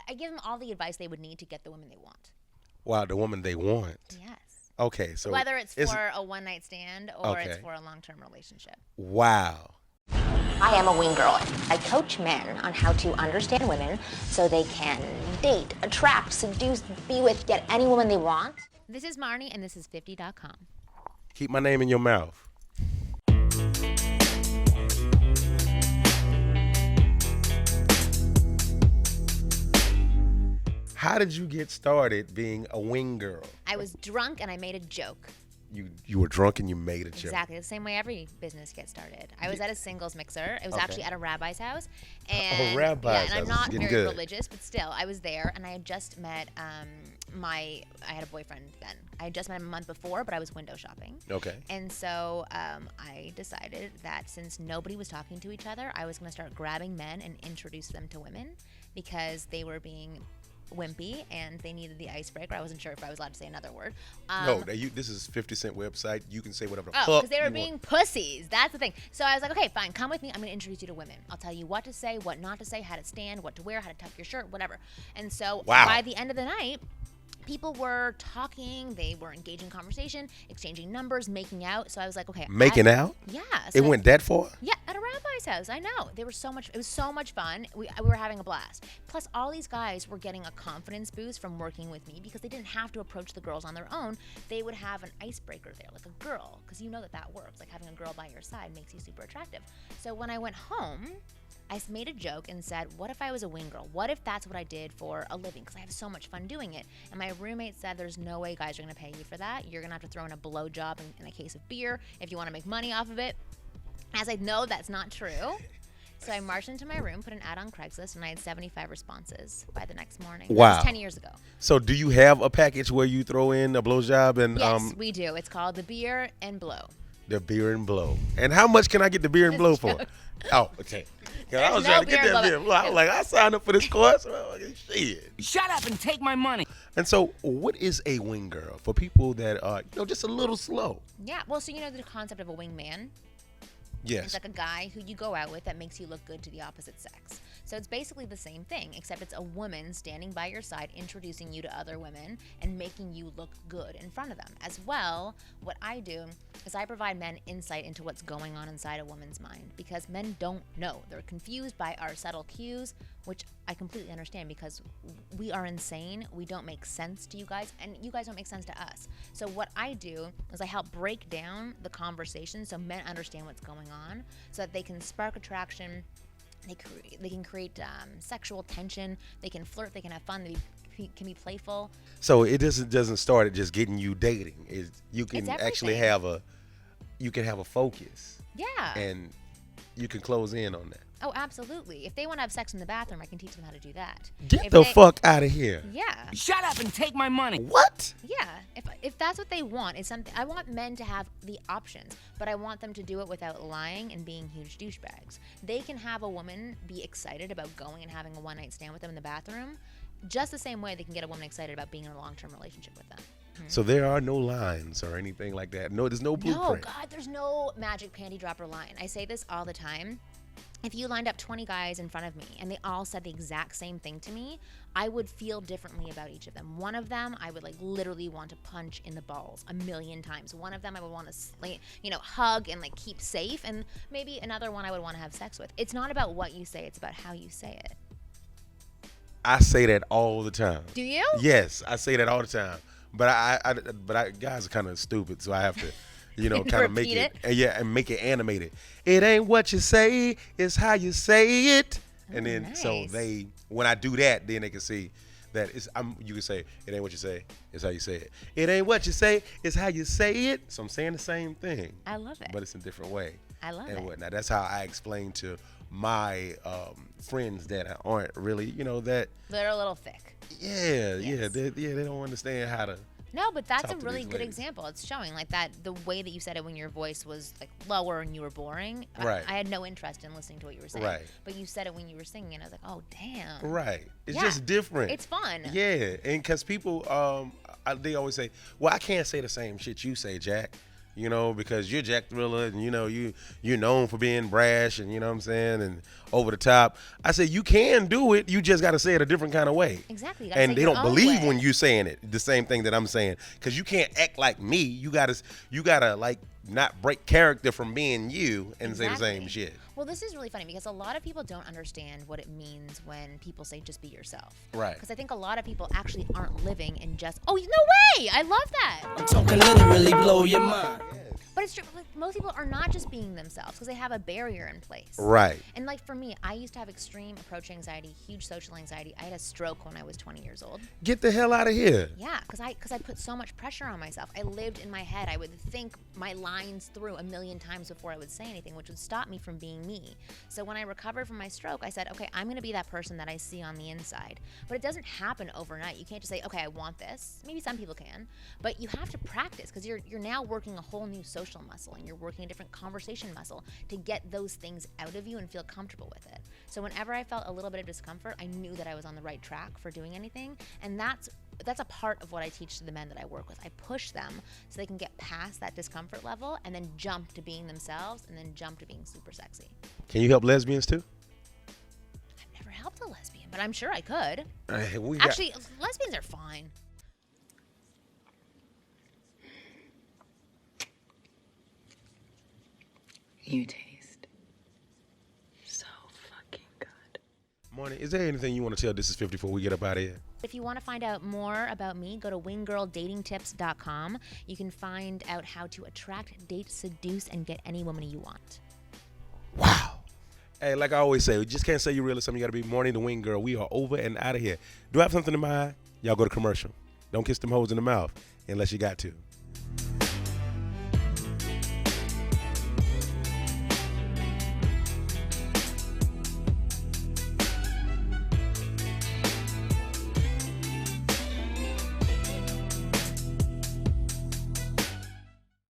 I give them all the advice they would need to get the women they want. Wow, the woman they want. Yes. Okay, so Whether it's for a one-night stand or it's Okay. for a long-term relationship. Wow. I am a wing girl. I coach men on how to understand women so they can date, attract, seduce, be with, get any woman they want. This is Marni, and this is 50.com. Keep my name in your mouth. How did you get started being a wing girl? I was drunk and I made a joke. You were drunk and you made a joke. Exactly the same way every business gets started. I was at a singles mixer. It was Okay. actually at a rabbi's house. A And rabbi's and I'm house. not It's getting very good. religious, but still, I was there and I had just met I had a boyfriend then. I had just met him a month before, but I was window shopping. Okay. And so I decided that since nobody was talking to each other, I was going to start grabbing men and introduce them to women because they were being wimpy and they needed the icebreaker. I wasn't sure if I was allowed to say another word. No, this is 50 Cent website. You can say whatever the Oh, fuck because they were you being want. pussies. That's the thing. So I was like, okay, fine, come with me. I'm going to introduce you to women. I'll tell you what to say, what not to say, how to stand, what to wear, how to tuck your shirt, whatever. And so Wow. by the end of the night, people were talking, they were engaging conversation, exchanging numbers, making out. So I was like, okay. Making out? Yeah. It so went that far? Yeah, at a rabbi's house. I know. They were so much. It was so much fun. We were having a blast. Plus, all these guys were getting a confidence boost from working with me because they didn't have to approach the girls on their own. They would have an icebreaker there, like a girl, because you know that works. Like having a girl by your side makes you super attractive. So when I went home, I made a joke and said, what if I was a wing girl? What if that's what I did for a living? Because I have so much fun doing it. And my roommate said, there's no way guys are going to pay you for that. You're going to have to throw in a blowjob in a case of beer if you want to make money off of it. I was like, no, that's not true. So I marched into my room, put an ad on Craigslist, and I had 75 responses by the next morning. That Wow. was 10 years ago. So do you have a package where you throw in a blowjob and Yes, we do. It's called the Beer and Blow. the beer and blow? And how much can I get the beer and blow for? Oh, okay. 'Cause I was no trying to get beer and that blow. beer and blow. I was like, I signed up for this course. Well, shit. Shut up and take my money. And so, what is a wing girl for people that are, just a little slow? Yeah, well, so you know the concept of a wingman? Yes. It's like a guy who you go out with that makes you look good to the opposite sex. So it's basically the same thing, except it's a woman standing by your side, introducing you to other women and making you look good in front of them. As well, what I do is I provide men insight into what's going on inside a woman's mind because men don't know. They're confused by our subtle cues, which I completely understand because we are insane. We don't make sense to you guys, and you guys don't make sense to us. So what I do is I help break down the conversation so men understand what's going on so that they can spark attraction. They can create sexual tension. They can flirt. They can have fun. They can be playful. So it doesn't start at just getting you dating. You can It's actually everything. have a focus, Yeah. and you can close in on that. Oh, absolutely. If they want to have sex in the bathroom, I can teach them how to do that. Get If the they- fuck out of here. Yeah. Shut up and take my money. What? Yeah, if that's what they want, is something. I want men to have the options, but I want them to do it without lying and being huge douchebags. They can have a woman be excited about going and having a one-night stand with them in the bathroom, just the same way they can get a woman excited about being in a long-term relationship with them. So there are no lines or anything like that. No, there's no No, blueprint. God, there's no magic panty dropper line. I say this all the time. If you lined up 20 guys in front of me and they all said the exact same thing to me, I would feel differently about each of them. One of them I would literally want to punch in the balls 1,000,000 times. One of them I would want to hug and keep safe, and maybe another one I would want to have sex with. It's not about what you say, it's about how you say it. I say that all the time. Do you? Yes, I say that all the time. But guys are kind of stupid, so I have to, kind of make Repeat it, and make it animated. It ain't what you say, it's how you say it. And then so nice. when I do that, then they can see that you can say it ain't what you say, it's how you say it. It ain't what you say, it's how you say it. So I'm saying the same thing, I love it. but it's a different way. I love and it. whatnot. That's how I explain to my friends that aren't really, that. They're a little thick. Yeah, Yes. they don't understand how to. No, but that's Talk a to really these good ladies. example. It's showing that the way that you said it when your voice was lower and you were boring. Right. I had no interest in listening to what you were saying. Right. But you said it when you were singing, and I was like, oh damn. Right. It's Yeah. just different. It's fun. Yeah, and because people, they always say, well, I can't say the same shit you say, Jack. you know, because you're Jack Thriller and, you know, you're known for being brash and, you know what I'm saying, and over the top. I said, you can do it. You just got to say it a different kind of way. Exactly. You gotta And say they your don't own believe way. when you're saying it, the same thing that I'm saying. Because you can't act like me. You gotta like not break character from being you and say the same Exactly. shit. Well, this is really funny because a lot of people don't understand what it means when people say just be yourself. Right. Because I think a lot of people actually aren't living in just, oh, no way! I love that! I'm talking literally blow your mind. But it's true. Like, most people are not just being themselves because they have a barrier in place. Right. And like for me, I used to have extreme approach anxiety, huge social anxiety. I had a stroke when I was 20 years old. Get the hell out of here. Yeah, because I put so much pressure on myself. I lived in my head. I would think my lines through a million times before I would say anything, which would stop me from being me. So when I recovered from my stroke, I said, okay, I'm going to be that person that I see on the inside. But it doesn't happen overnight. You can't just say, okay, I want this. Maybe some people can, but you have to practice because you're now working a whole new social muscle and you're working a different conversation muscle to get those things out of you and feel comfortable with it. So whenever I felt a little bit of discomfort, I knew that I was on the right track for doing anything. And that's a part of what I teach to the men that I work with. I push them so they can get past that discomfort level and then jump to being themselves and then jump to being super sexy. Can you help lesbians too? I've never helped a lesbian, but I'm sure I could. We Actually, lesbians are fine. You taste so fucking good. Marni, is there anything you want to tell Thisis50 before we get up out of here? If you want to find out more about me, go to winggirldatingtips.com. You can find out how to attract, date, seduce, and get any woman you want. Wow. Hey, like I always say, we just can't say you're real. Something you got to be Marni the Wing Girl. We are over and out of here. Do I have something in mind? Y'all go to commercial. Don't kiss them hoes in the mouth unless you got to.